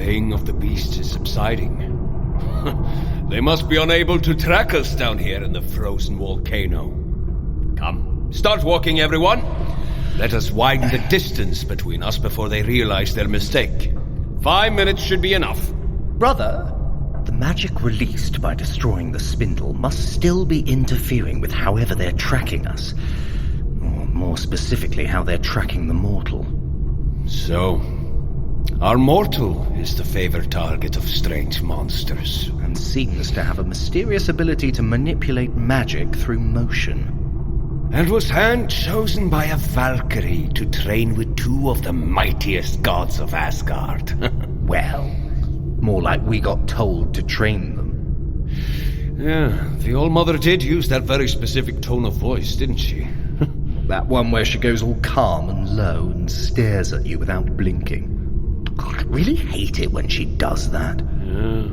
baying of the beasts is subsiding. They must be unable to track us down here in the frozen volcano. Come, start walking, everyone. Let us widen the distance between us before they realize their mistake. 5 minutes should be enough. Brother, the magic released by destroying the spindle must still be interfering with however they're tracking us. Or more specifically, how they're tracking the mortal. So, our mortal is the favored target of strange monsters. And seems to have a mysterious ability to manipulate magic through motion. And was hand-chosen by a Valkyrie to train with 2 of the mightiest gods of Asgard. Well, more like we got told to train them. Yeah, the All-Mother did use that very specific tone of voice, didn't she? That one where she goes all calm and low and stares at you without blinking. I really hate it when she does that. Yeah.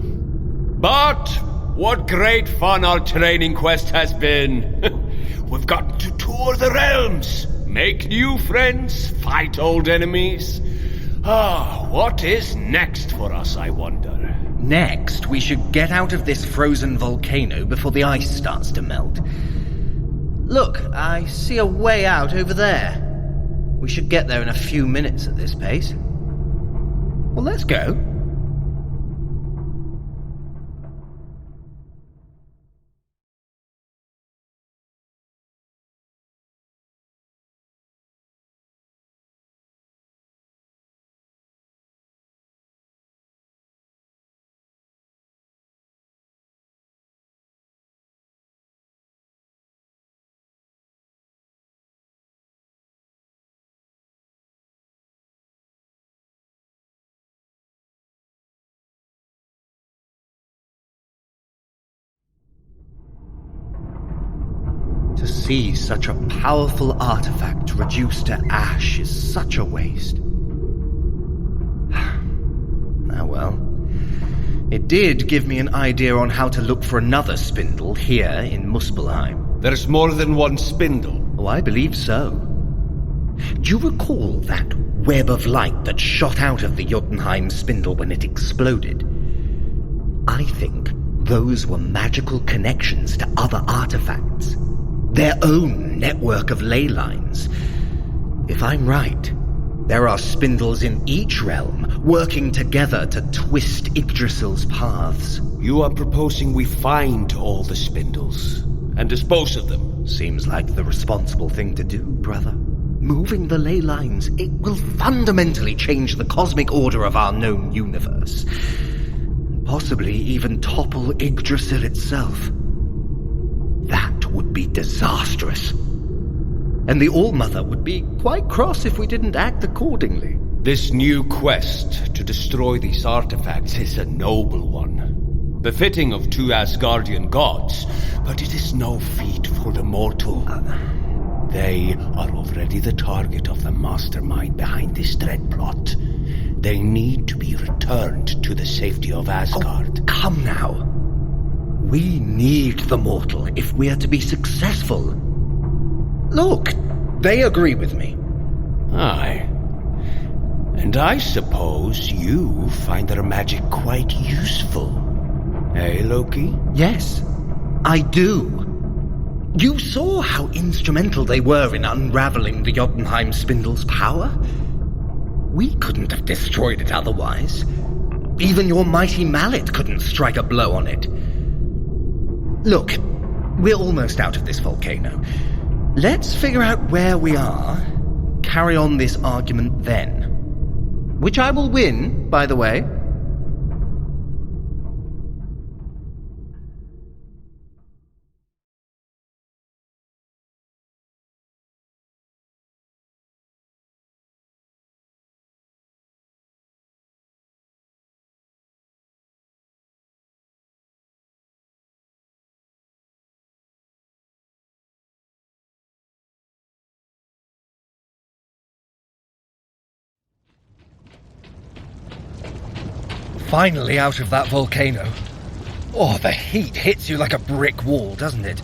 But what great fun our training quest has been. We've gotten to tour the realms, make new friends, fight old enemies. What is next for us, I wonder? Next, we should get out of this frozen volcano before the ice starts to melt. Look, I see a way out over there. We should get there in a few minutes at this pace. Well, let's go. To see such a powerful artifact reduced to ash is such a waste. Ah well. It did give me an idea on how to look for another spindle here in Muspelheim. There's more than one spindle. Oh, I believe so. Do you recall that web of light that shot out of the Jotunheim spindle when it exploded? I think those were magical connections to other artifacts. Their own network of ley lines. If I'm right, there are spindles in each realm working together to twist Yggdrasil's paths. You are proposing we find all the spindles and dispose of them? Seems like the responsible thing to do, brother. Moving the ley lines, it will fundamentally change the cosmic order of our known universe. Possibly even topple Yggdrasil itself. That would be disastrous. And the All-Mother would be quite cross if we didn't act accordingly. This new quest to destroy these artifacts is a noble one. Befitting of 2 Asgardian gods, but it is no feat for the mortal. They are already the target of the mastermind behind this dread plot. They need to be returned to the safety of Asgard. Oh, come now. We need the mortal if we are to be successful. Look, they agree with me. Aye. And I suppose you find their magic quite useful. Eh, Loki? Yes, I do. You saw how instrumental they were in unraveling the Jotunheim spindle's power. We couldn't have destroyed it otherwise. Even your mighty mallet couldn't strike a blow on it. Look, we're almost out of this volcano. Let's figure out where we are, carry on this argument then. Which I will win, by the way. Finally out of that volcano. Oh, the heat hits you like a brick wall, doesn't it?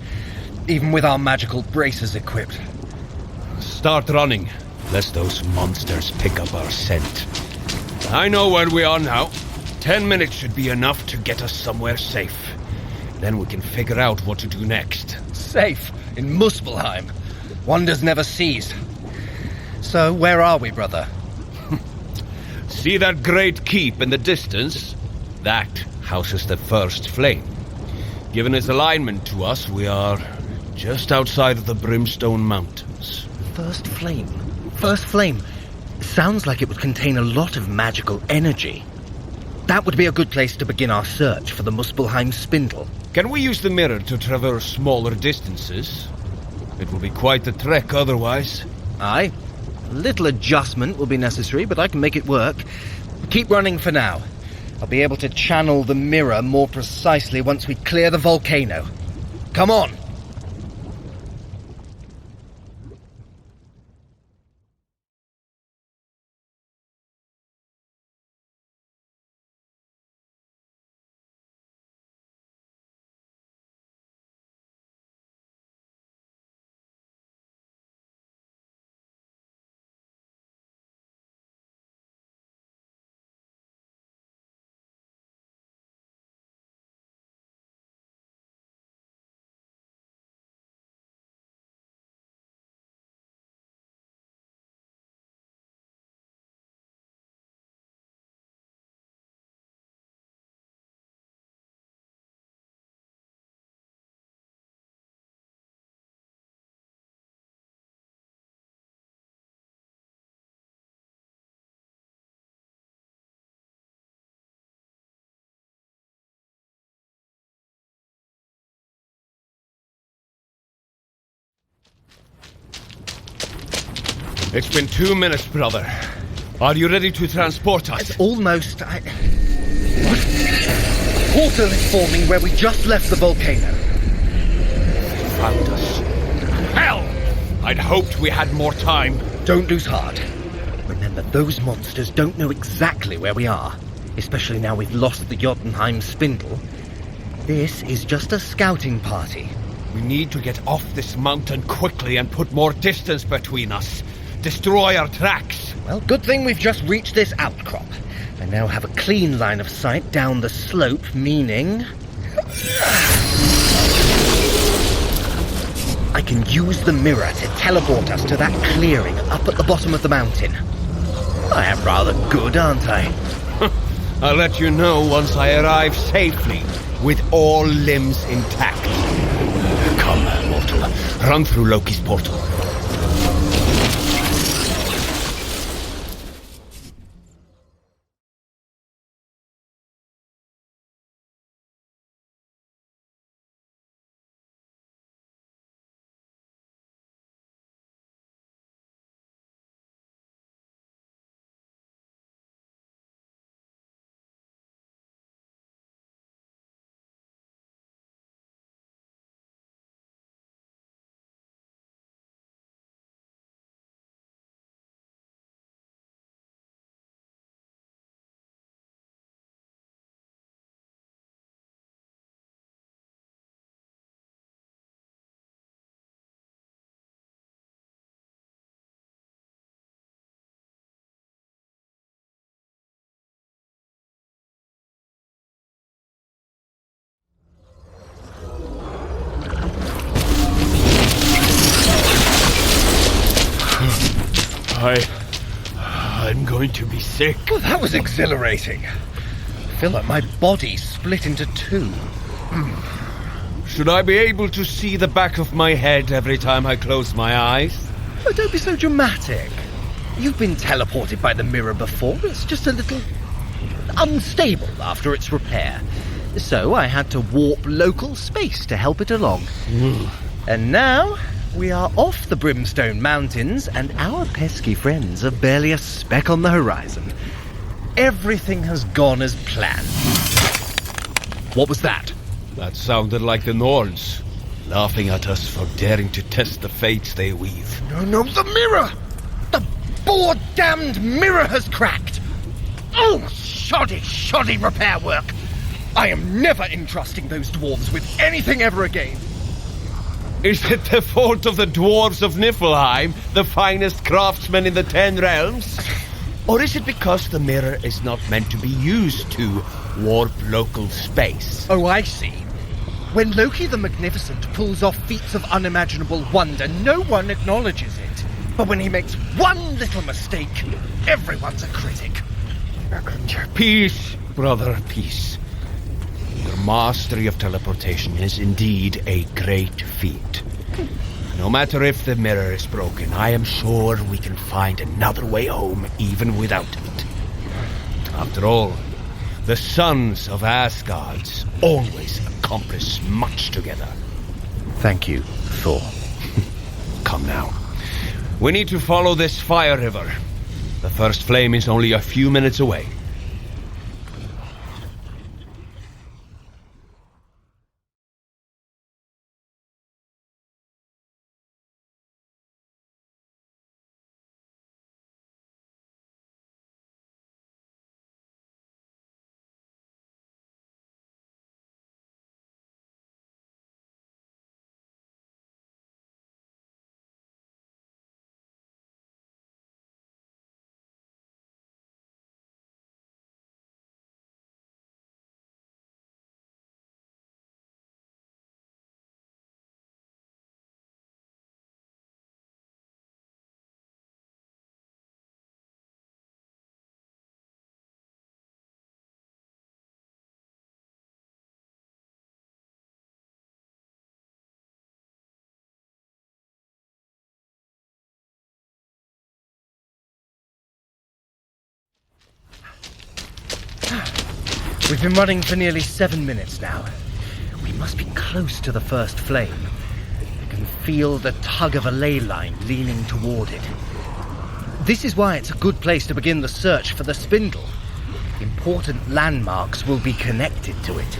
Even with our magical braces equipped. Start running, lest those monsters pick up our scent. I know where we are now. 10 minutes should be enough to get us somewhere safe. Then we can figure out what to do next. Safe in Muspelheim. Wonders never cease. So, where are we, brother? See that great keep in the distance? That houses the first flame. Given its alignment to us, we are just outside of the Brimstone Mountains. First flame. First flame. Sounds like it would contain a lot of magical energy. That would be a good place to begin our search for the Muspelheim spindle. Can we use the mirror to traverse smaller distances? It will be quite the trek otherwise. Aye. A little adjustment will be necessary, but I can make it work. Keep running for now. I'll be able to channel the mirror more precisely once we clear the volcano. Come on! It's been 2 minutes, brother. Are you ready to transport us? It's almost... What? Portal is forming where we just left the volcano. They found us. Hell! I'd hoped we had more time. Don't lose heart. Remember, those monsters don't know exactly where we are. Especially now we've lost the Jotunheim spindle. This is just a scouting party. We need to get off this mountain quickly and put more distance between us. Destroy our tracks. Well, good thing we've just reached this outcrop. I now have a clean line of sight down the slope, meaning... I can use the mirror to teleport us to that clearing up at the bottom of the mountain. I am rather good, aren't I? I'll let you know once I arrive safely, with all limbs intact. Come, mortal. Run through Loki's portal. I'm going to be sick. Well, that was exhilarating. I feel like my body split into two. Should I be able to see the back of my head every time I close my eyes? Oh, don't be so dramatic. You've been teleported by the mirror before. It's just a little unstable after its repair. So I had to warp local space to help it along. And now we are off the Brimstone Mountains, and our pesky friends are barely a speck on the horizon. Everything has gone as planned. What was that? That sounded like the Norns, laughing at us for daring to test the fates they weave. No, the mirror! The boar-damned mirror has cracked! Oh, shoddy repair work! I am never entrusting those dwarves with anything ever again. Is it the fault of the dwarves of Niflheim, the finest craftsmen in the 10 realms? Or is it because the mirror is not meant to be used to warp local space? Oh, I see. When Loki the Magnificent pulls off feats of unimaginable wonder, no one acknowledges it. But when he makes one little mistake, everyone's a critic. Peace, brother, peace. Your mastery of teleportation is indeed a great feat. No matter if the mirror is broken, I am sure we can find another way home even without it. After all, the sons of Asgards always accomplish much together. Thank you, Thor. Come now. We need to follow this fire river. The first flame is only a few minutes away. We've been running for nearly 7 minutes now. We must be close to the first flame. I can feel the tug of a ley line leaning toward it. This is why it's a good place to begin the search for the spindle. Important landmarks will be connected to it.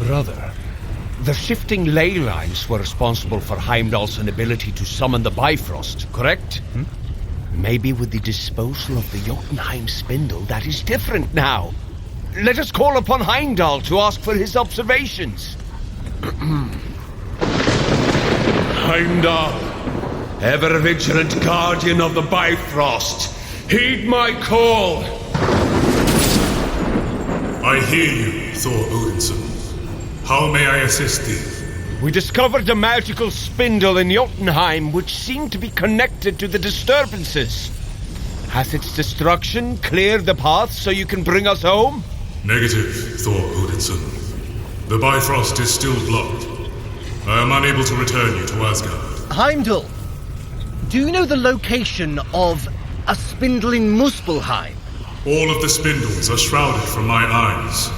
Brother, the shifting ley lines were responsible for Heimdall's inability to summon the Bifrost, correct? Maybe with the disposal of the Jotunheim spindle, that is different now. Let us call upon Heimdall to ask for his observations. Heimdall, ever-vigilant guardian of the Bifrost, heed my call. I hear you, Thor Odinson. How may I assist thee? We discovered a magical spindle in Jotunheim which seemed to be connected to the disturbances. Has its destruction cleared the path so you can bring us home? Negative, Thor Odinson. The Bifrost is still blocked. I am unable to return you to Asgard. Heimdall, do you know the location of a spindle in Muspelheim? All of the spindles are shrouded from my eyes.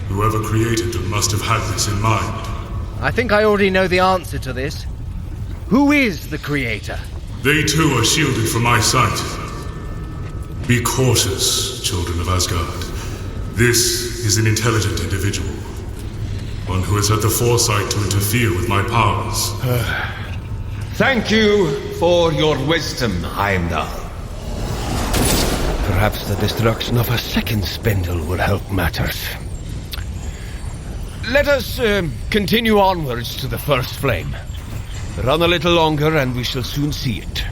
Whoever created them must have had this in mind. I think I already know the answer to this. Who is the creator? They too are shielded from my sight. Be cautious, children of Asgard. This is an intelligent individual. One who has had the foresight to interfere with my powers. Thank you for your wisdom, Heimdall. Perhaps the destruction of a second spindle will help matters. Let us continue onwards to the first flame. Run a little longer and we shall soon see it.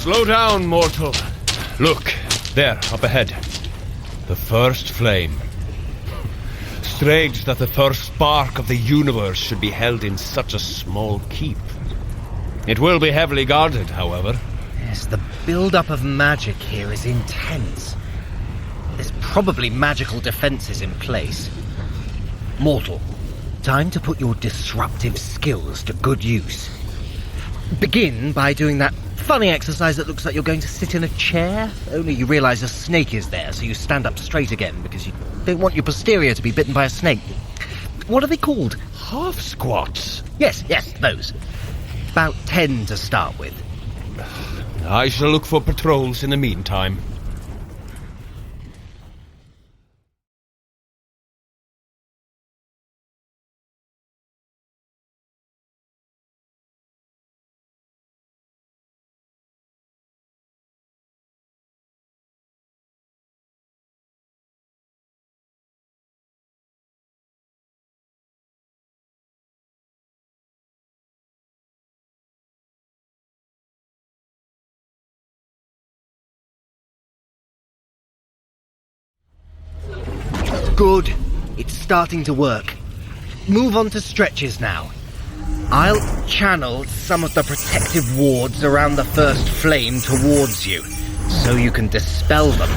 Slow down, mortal. Look, there, up ahead. The first flame. Strange that the first spark of the universe should be held in such a small keep. It will be heavily guarded, however. Yes, the build-up of magic here is intense. There's probably magical defenses in place. Mortal, time to put your disruptive skills to good use. Begin by doing that funny exercise that looks like you're going to sit in a chair, only you realise a snake is there, so you stand up straight again because you don't want your posterior to be bitten by a snake. What are they called? Half squats. Yes, those. About 10 to start with. I shall look for patrols in the meantime. Good. It's starting to work. Move on to stretches now. I'll channel some of the protective wards around the first flame towards you, so you can dispel them.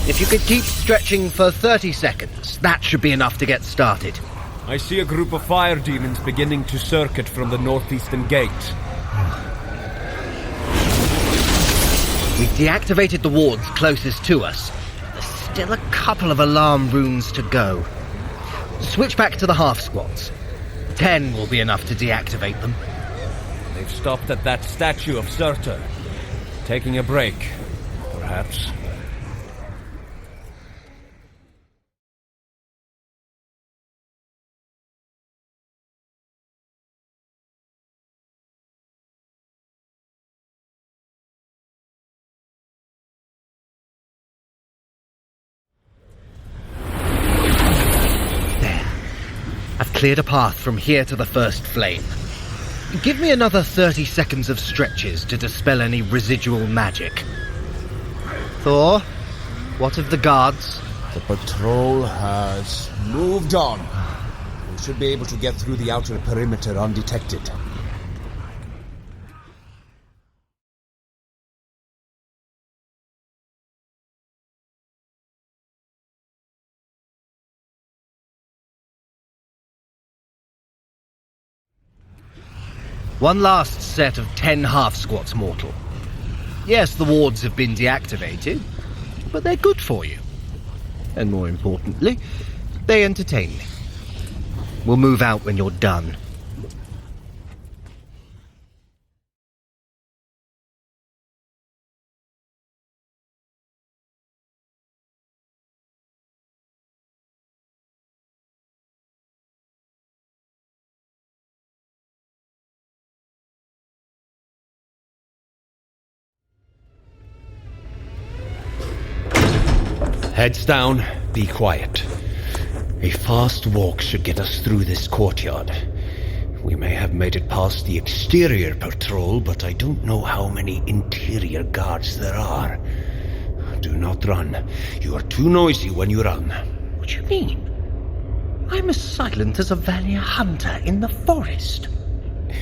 If you could keep stretching for 30 seconds, that should be enough to get started. I see a group of fire demons beginning to circuit from the northeastern gate. We've deactivated the wards closest to us. Still a couple of alarm runes to go. Switch back to the half-squats. 10 will be enough to deactivate them. They've stopped at that statue of Surtur. Taking a break, perhaps. I've cleared a path from here to the first flame. Give me another 30 seconds of stretches to dispel any residual magic. Thor, what of the guards? The patrol has moved on. We should be able to get through the outer perimeter undetected. One last set of 10 half-squats, mortal. Yes, the wards have been deactivated, but they're good for you. And more importantly, they entertain me. We'll move out when you're done. Heads down, be quiet. A fast walk should get us through this courtyard. We may have made it past the exterior patrol, but I don't know how many interior guards there are. Do not run. You are too noisy when you run. What do you mean? I'm as silent as a Valia hunter in the forest.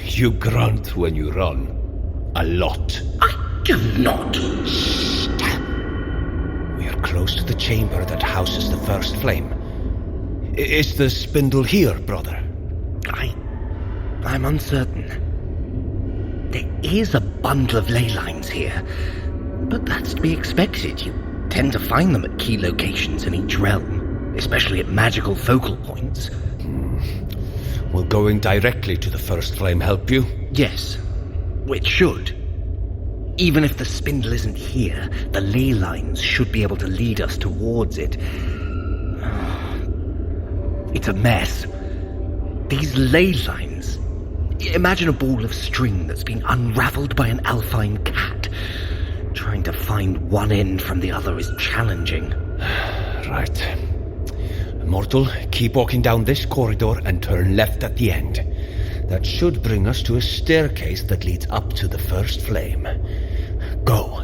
You grunt when you run. A lot. I do not. We are close to the chamber that houses the first flame. Is the spindle here, brother? I'm uncertain. There is a bundle of ley lines here, but that's to be expected. You tend to find them at key locations in each realm, especially at magical focal points. Will going directly to the first flame help you? Yes, it should. Even if the spindle isn't here, the ley lines should be able to lead us towards it. It's a mess. These ley lines... Imagine a ball of string that's been unraveled by an alpine cat. Trying to find one end from the other is challenging. Right. Mortal, keep walking down this corridor and turn left at the end. That should bring us to a staircase that leads up to the first flame. Go.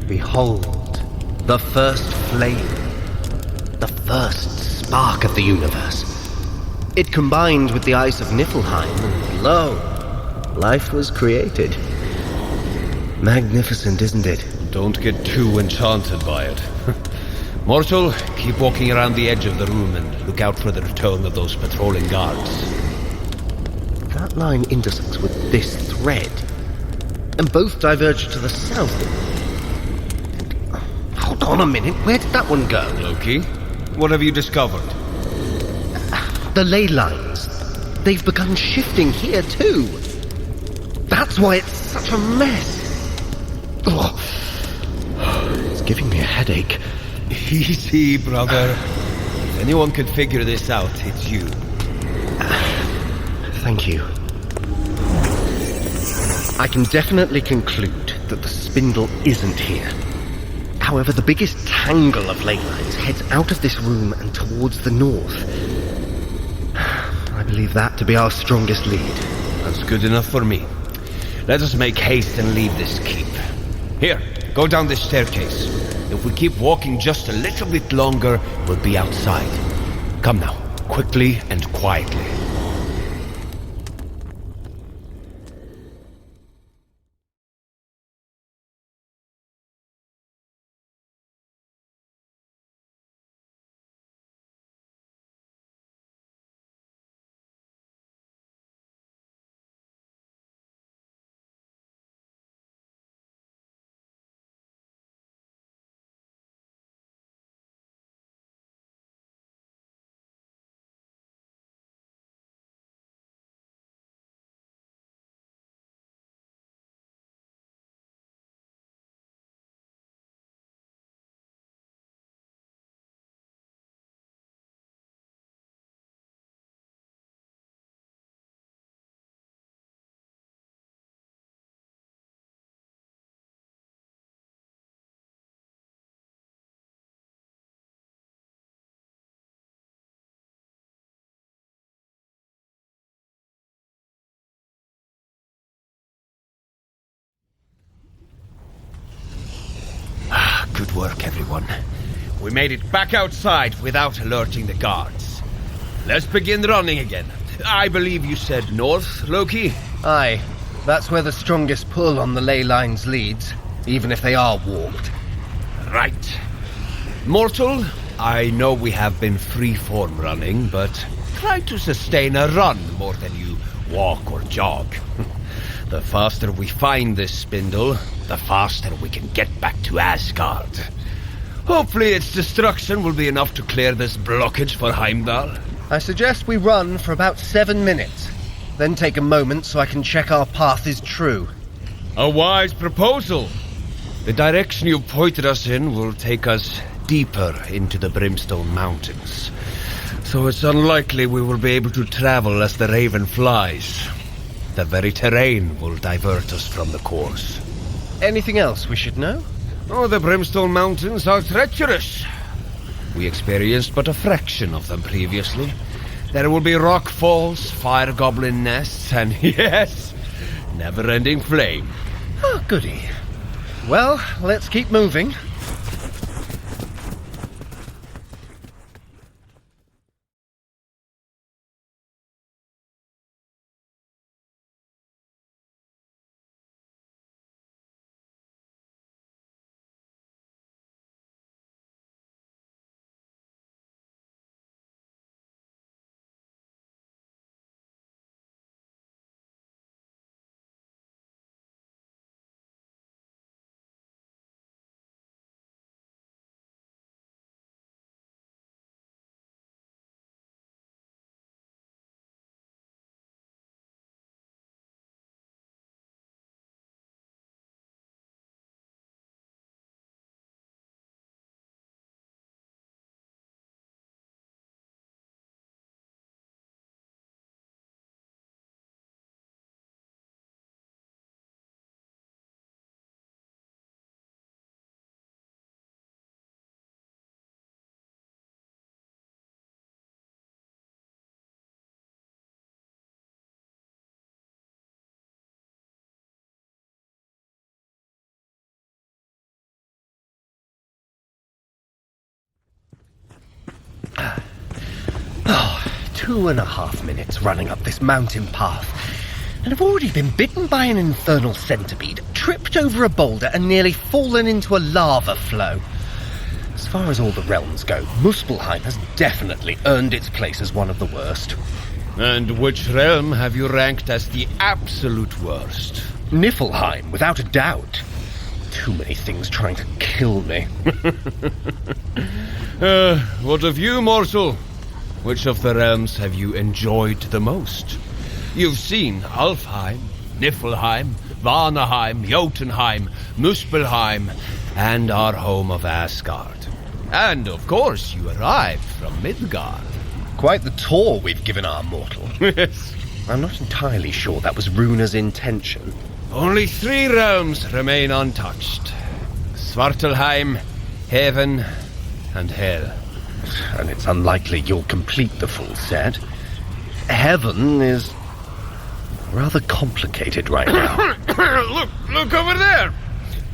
Behold, the first flame. The first spark of the universe. It combined with the ice of Niflheim, and lo, life was created. Magnificent, isn't it? Don't get too enchanted by it. Mortal, keep walking around the edge of the room and look out for the return of those patrolling guards. That line intersects with this thread, and both diverge to the south. Hold on a minute, where did that one go? Loki, what have you discovered? The ley lines. They've begun shifting here too. That's why it's such a mess. Oh, it's giving me a headache. Easy, brother. If anyone could figure this out, it's you. Thank you. I can definitely conclude that the spindle isn't here. However, the biggest tangle of ley lines heads out of this room and towards the north. I believe that to be our strongest lead. That's good enough for me. Let us make haste and leave this keep. Here, go down this staircase. If we keep walking just a little bit longer, we'll be outside. Come now, quickly and quietly. Good work, everyone. We made it back outside without alerting the guards. Let's begin running again. I believe you said north, Loki? Aye, that's where the strongest pull on the ley lines leads, even if they are warped. Right. Mortal, I know we have been free-form running, but try to sustain a run more than you walk or jog. The faster we find this spindle, the faster we can get back to Asgard. Hopefully its destruction will be enough to clear this blockage for Heimdall. I suggest we run for about 7 minutes, then take a moment so I can check our path is true. A wise proposal. The direction you pointed us in will take us deeper into the Brimstone Mountains. So it's unlikely we will be able to travel as the raven flies. The very terrain will divert us from the course. Anything else we should know? Oh, the Brimstone Mountains are treacherous. We experienced but a fraction of them previously. There will be rock falls, fire goblin nests, and yes, never-ending flame. Oh, goody. Well, let's keep moving. 2.5 minutes running up this mountain path, and I've already been bitten by an infernal centipede, tripped over a boulder, and nearly fallen into a lava flow. As far as all the realms go, Muspelheim has definitely earned its place as one of the worst. And which realm have you ranked as the absolute worst? Niflheim, without a doubt. Too many things trying to kill me. What of you, mortal? Which of the realms have you enjoyed the most? You've seen Alfheim, Niflheim, Vanaheim, Jotunheim, Muspelheim, and our home of Asgard. And, of course, you arrived from Midgard. Quite the tour we've given our mortal. Yes. I'm not entirely sure that was Runa's intention. Only 3 realms remain untouched. Svartalheim, Heaven, and Hell. And it's unlikely you'll complete the full set. Heaven is rather complicated right now. Look over there!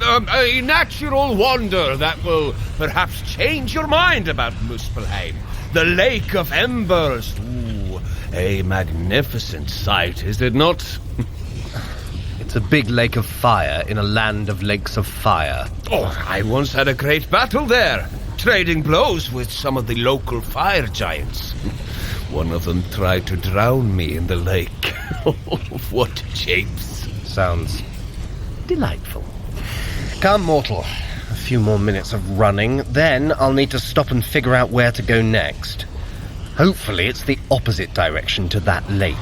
A natural wonder that will perhaps change your mind about Muspelheim. The Lake of Embers. Ooh, a magnificent sight, is it not? It's a big lake of fire in a land of lakes of fire. Oh, I once had a great battle there, trading blows with some of the local fire giants. One of them tried to drown me in the lake. What japes. Sounds delightful. Come, mortal. A few more minutes of running, then I'll need to stop and figure out where to go next. Hopefully it's the opposite direction to that lake.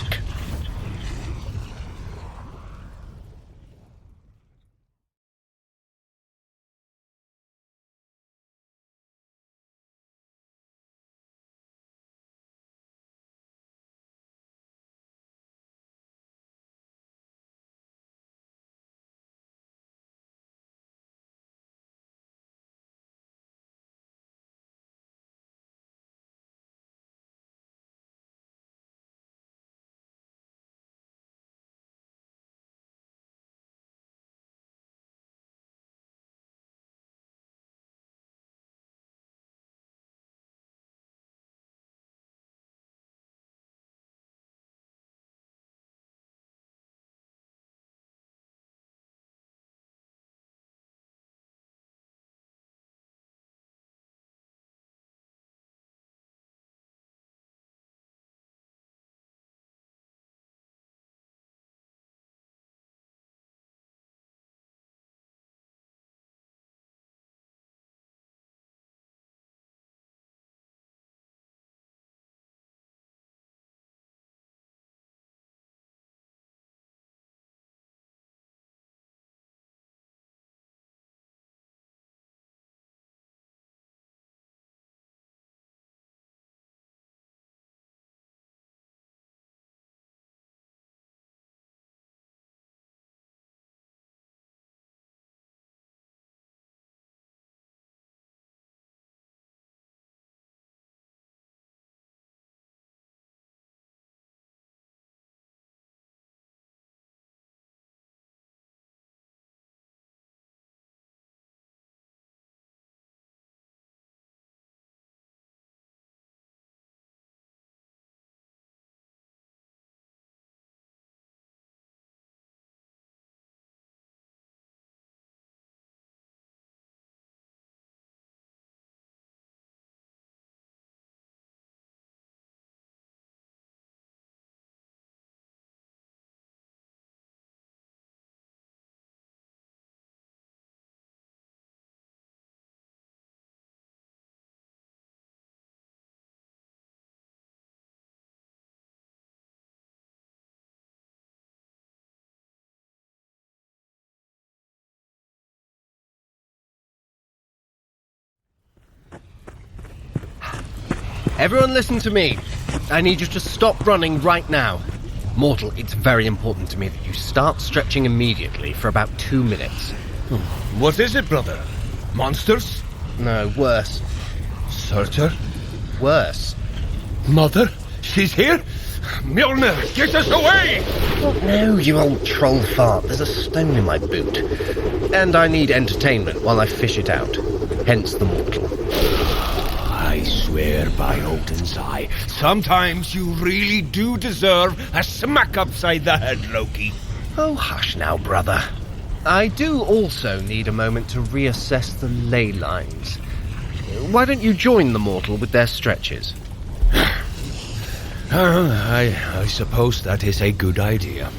Everyone listen to me. I need you to stop running right now. Mortal, it's very important to me that you start stretching immediately for about 2 minutes. What is it, brother? Monsters? No, worse. Surtur? Worse. Mother? She's here? Mjolnir, get us away! Oh, no, you old troll fart. There's a stone in my boot. And I need entertainment while I fish it out. Hence the mortal. I I swear by Odin's eye, sometimes you really do deserve a smack upside the head, Loki. Oh, hush now, brother. I do also need a moment to reassess the ley lines. Why don't you join the mortal with their stretches? I suppose that is a good idea.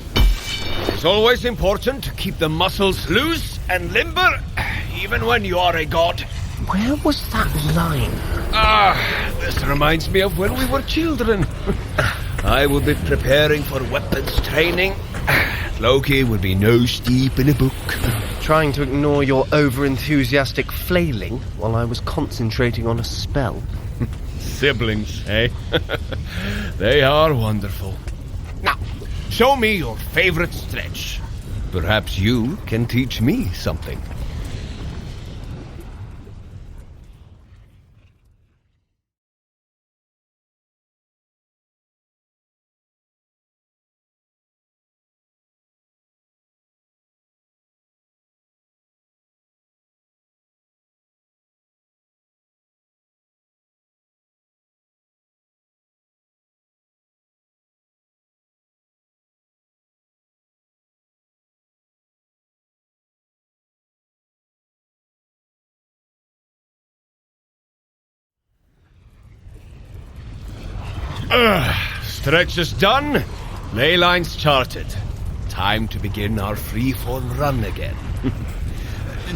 It's always important to keep the muscles loose and limber, even when you are a god. Where was that line? This reminds me of when we were children. I would be preparing for weapons training. Loki would be nose deep in a book. Trying to ignore your over-enthusiastic flailing while I was concentrating on a spell. Siblings, eh? They are wonderful. Now, show me your favorite stretch. Perhaps you can teach me something. Stretch is done. Ley lines charted. Time to begin our free-form run again.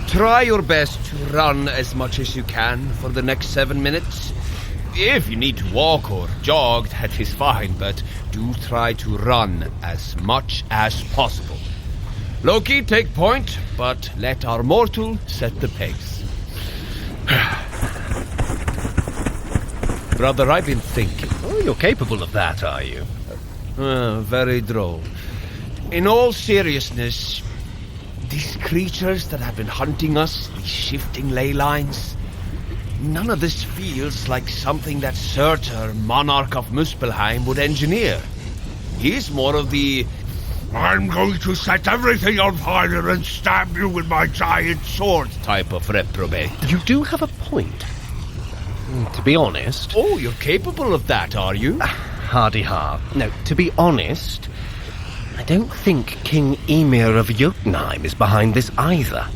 Try your best to run as much as you can for the next 7 minutes. If you need to walk or jog, that is fine, but do try to run as much as possible. Loki, take point, but let our mortal set the pace. Brother, I've been thinking. Oh, you're capable of that, are you? Very droll. In all seriousness, these creatures that have been hunting us, these shifting ley lines, none of this feels like something that Surtur, monarch of Muspelheim, would engineer. He's more of the, I'm going to set everything on fire and stab you with my giant sword type of reprobate. You do have a point. To be honest... Oh, you're capable of that, are you? Hardy-ha. No, to be honest, I don't think King Ymir of Jotunheim is behind this either.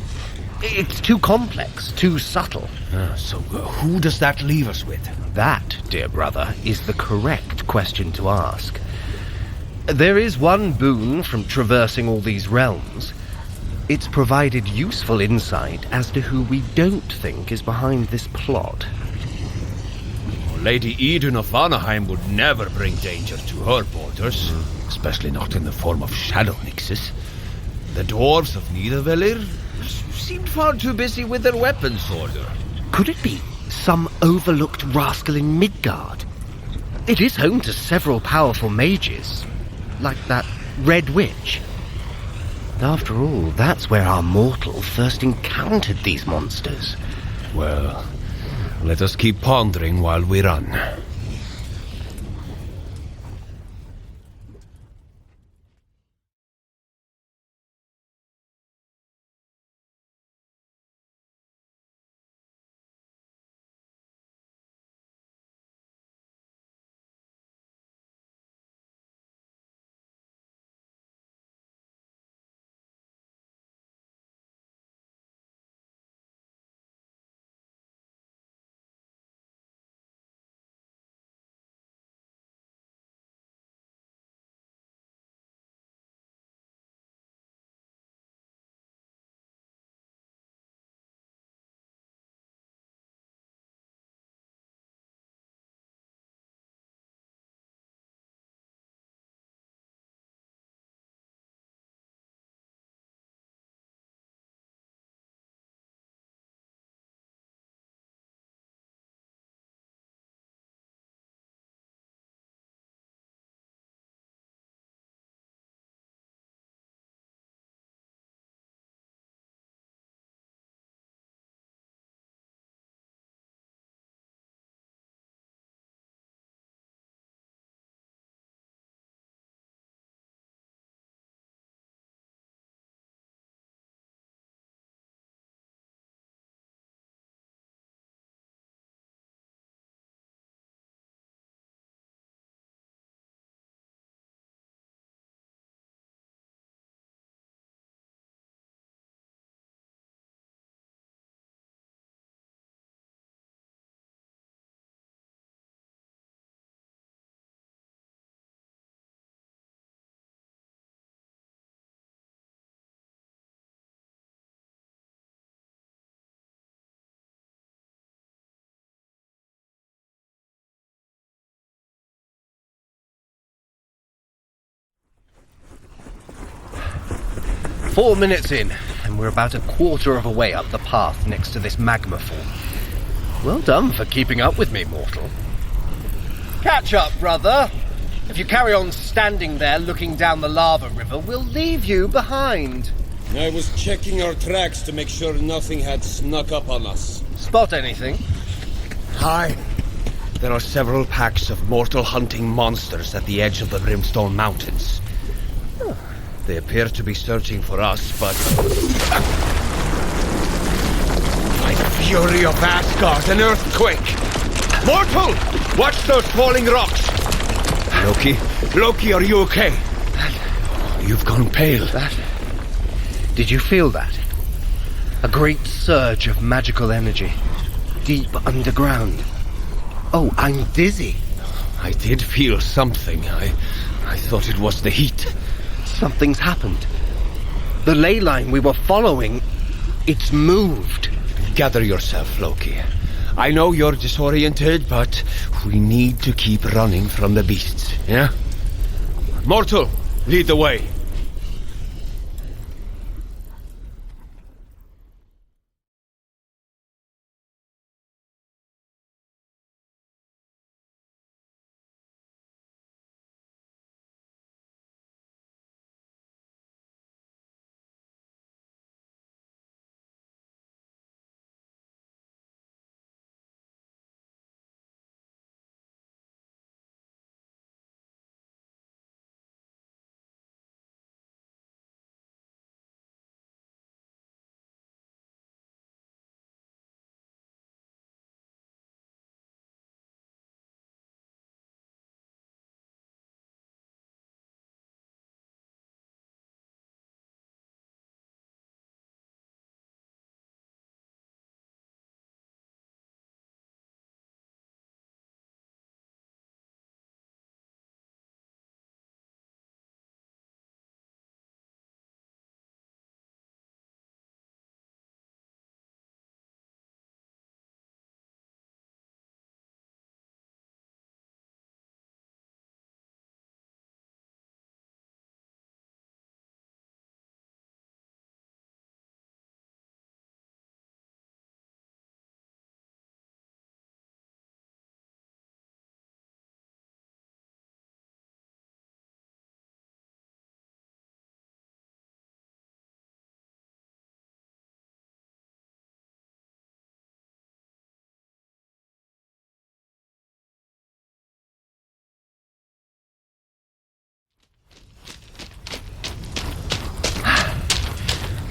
It's too complex, too subtle. So who does that leave us with? That, dear brother, is the correct question to ask. There is one boon from traversing all these realms. It's provided useful insight as to who we don't think is behind this plot. Lady Idun of Vanaheim would never bring danger to her borders, especially not in the form of shadow nixes. The dwarves of Nidavellir seemed far too busy with their weapons order. Could it be some overlooked rascal in Midgard? It is home to several powerful mages, like that Red Witch. After all, that's where our mortal first encountered these monsters. Well, let us keep pondering while we run. 4 minutes in, and we're about a quarter of a way up the path next to this magma fall. Well done for keeping up with me, mortal. Catch up, brother. If you carry on standing there looking down the lava river, we'll leave you behind. I was checking our tracks to make sure nothing had snuck up on us. Spot anything? Hi. There are several packs of mortal hunting monsters at the edge of the Brimstone Mountains. They appear to be searching for us, but... By the fury of Asgard, an earthquake! Mortal! Watch those falling rocks! Loki, are you okay? You've gone pale. Did you feel that? A great surge of magical energy, deep underground. Oh, I'm dizzy. I did feel something. I thought it was the heat. Something's happened. The ley line we were following, it's moved. Gather yourself, Loki. I know you're disoriented, but we need to keep running from the beasts, yeah? Mortal, lead the way.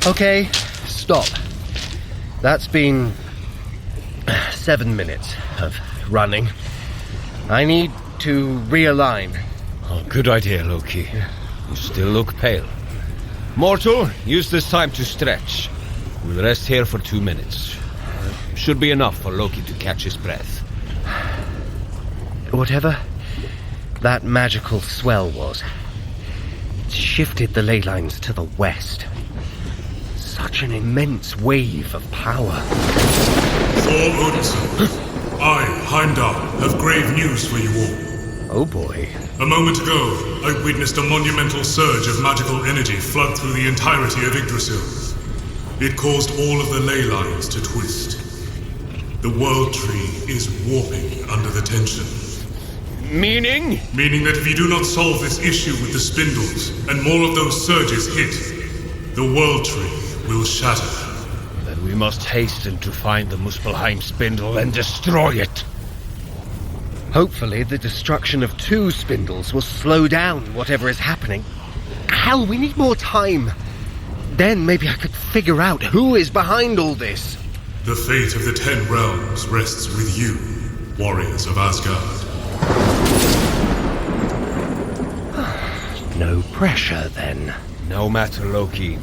Okay, stop. That's been 7 minutes of running. I need to realign. Oh, good idea, Loki. You still look pale. Mortal, use this time to stretch. We'll rest here for 2 minutes. Should be enough for Loki to catch his breath. Whatever that magical swell was, it shifted the ley lines to the west. Such an immense wave of power. Thor Odinson, I, Heimdall, have grave news for you all. Oh boy. A moment ago, I witnessed a monumental surge of magical energy flood through the entirety of Yggdrasil. It caused all of the ley lines to twist. The world tree is warping under the tension. Meaning? Meaning that if you do not solve this issue with the spindles, and more of those surges hit, the world tree will shatter. Then we must hasten to find the Muspelheim spindle and destroy it. Hopefully the destruction of 2 spindles will slow down whatever is happening. Hell, we need more time. Then maybe I could figure out who is behind all this. The fate of the 10 realms rests with you, warriors of Asgard. No pressure, then. No matter, Loki.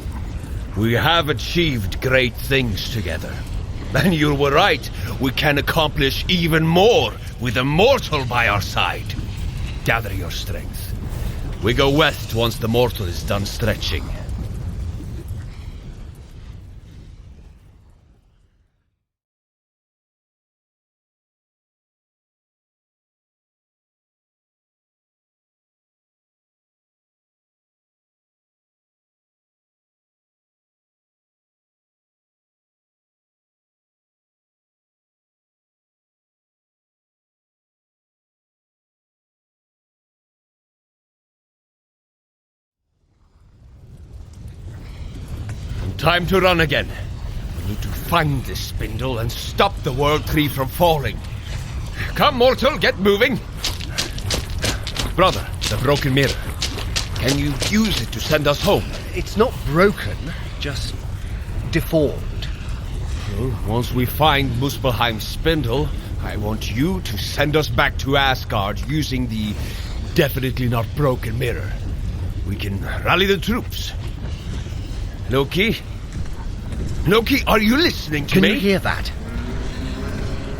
We have achieved great things together. And you were right. We can accomplish even more with a mortal by our side. Gather your strength. We go west once the mortal is done stretching. Time to run again. We need to find this spindle and stop the World Tree from falling. Come, mortal, get moving. Brother, the broken mirror. Can you use it to send us home? It's not broken, just deformed. Well, once we find Muspelheim's spindle, I want you to send us back to Asgard using the definitely not broken mirror. We can rally the troops. Loki? Loki, are you listening to me? Can you hear that?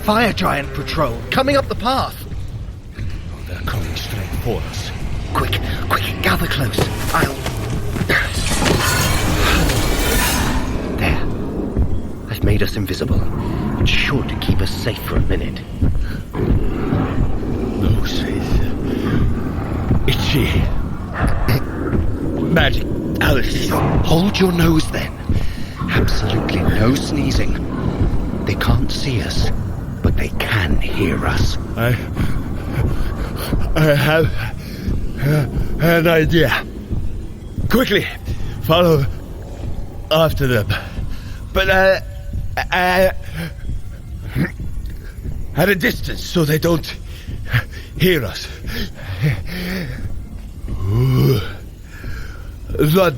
Fire giant patrol coming up the path. Oh, they're coming straight for us. Quick, gather close. There. I've made us invisible. It's sure to keep us safe for a minute. Noses. Itchy. Magic Alice. Hold your nose then. Absolutely no sneezing. They can't see us, but they can hear us. I have an idea. Quickly, follow after them. But at a distance, so they don't hear us. Run.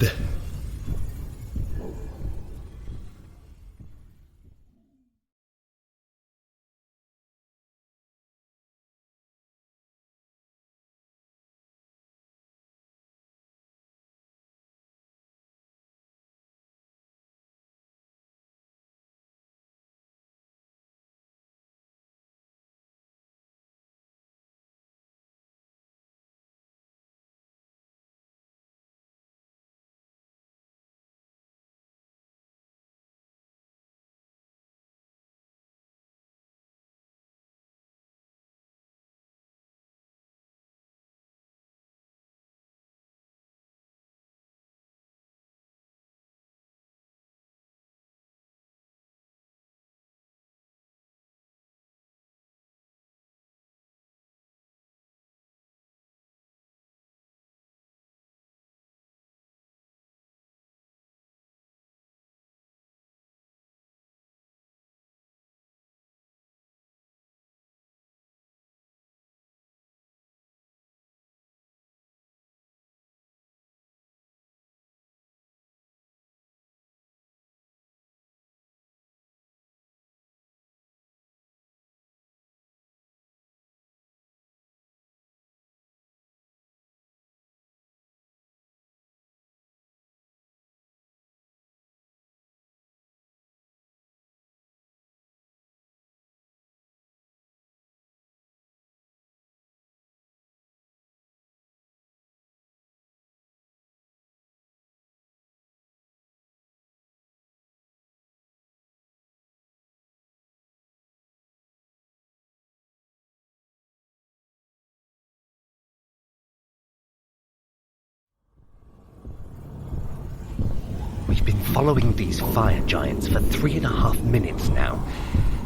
We've been following these fire giants for 3.5 minutes now.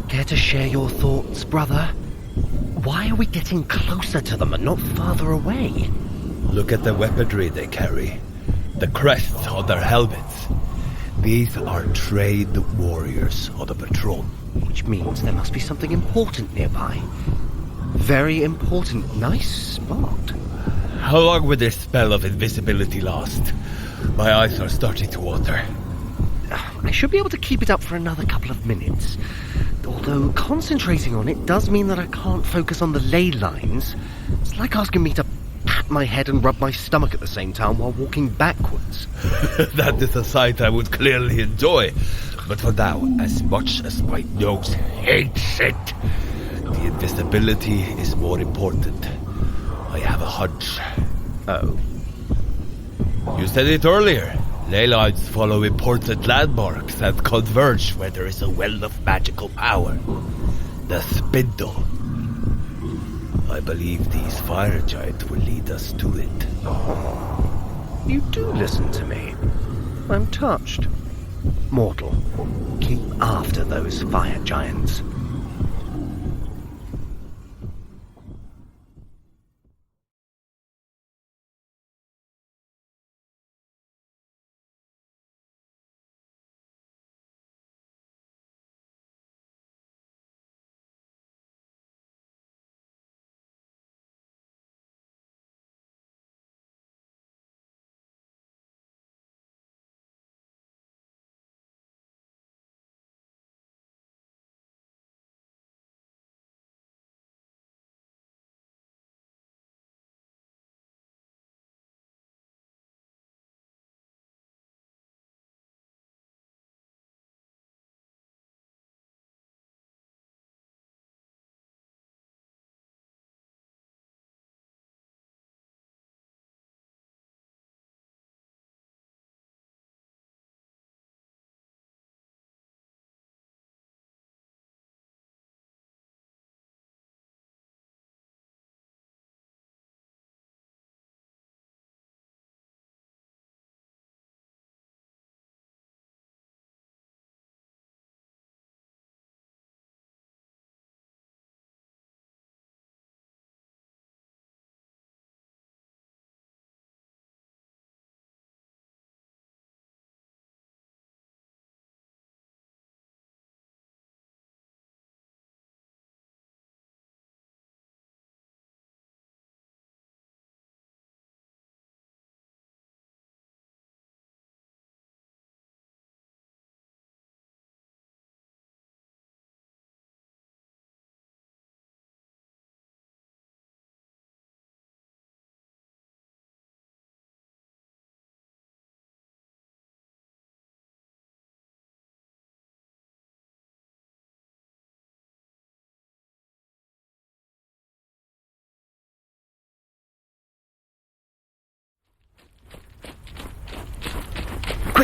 Care to share your thoughts, brother? Why are we getting closer to them and not farther away? Look at the weaponry they carry. The crests on their helmets. These are trained warriors on the patrol. Which means there must be something important nearby. Very important. Nice spot. How long will this spell of invisibility last? My eyes are starting to water. I should be able to keep it up for another couple of minutes. Although concentrating on it does mean that I can't focus on the ley lines. It's like asking me to pat my head and rub my stomach at the same time while walking backwards. That is a sight I would clearly enjoy. But for now, as much as my nose hates it, the invisibility is more important. I have a hunch. Oh. You said it earlier. Ley lines follow important landmarks and converge where there is a well of magical power. The spindle. I believe these fire giants will lead us to it. You do listen to me. I'm touched. Mortal, keep after those fire giants.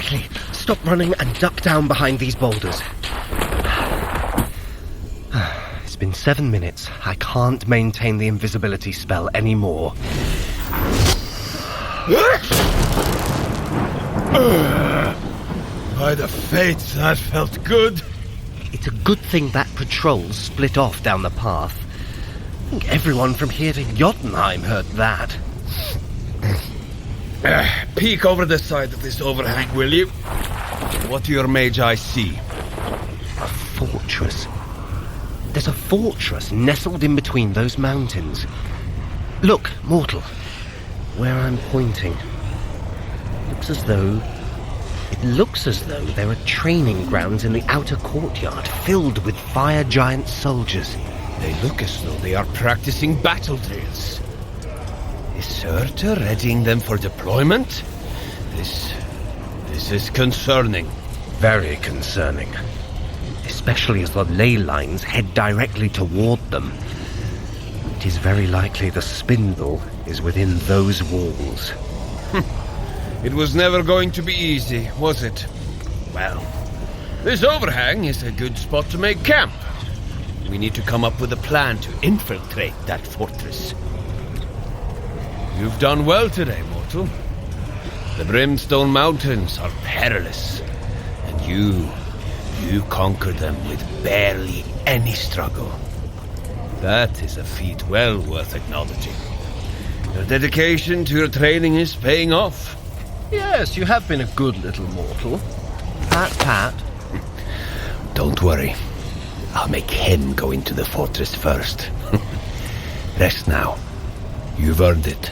Quickly, stop running and duck down behind these boulders. It's been 7 minutes. I can't maintain the invisibility spell anymore. By the fates, that felt good. It's a good thing that patrol split off down the path. I think everyone from here to Jotunheim heard that. Peek over the side of this overhang, will you? What do your mage eyes see? A fortress. There's a fortress nestled in between those mountains. Look, mortal, where I'm pointing. It looks as though there are training grounds in the outer courtyard filled with fire giant soldiers. They look as though they are practicing battle drills. Is Surtur readying them for deployment? This is concerning. Very concerning. Especially as the ley lines head directly toward them. It is very likely the spindle is within those walls. It was never going to be easy, was it? Well, this overhang is a good spot to make camp. We need to come up with a plan to infiltrate that fortress. You've done well today, mortal. The Brimstone Mountains are perilous, and you conquered them with barely any struggle. That is a feat well worth acknowledging. Your dedication to your training is paying off. Yes, you have been a good little mortal. Pat. Don't worry. I'll make him go into the fortress first. Rest now. You've earned it.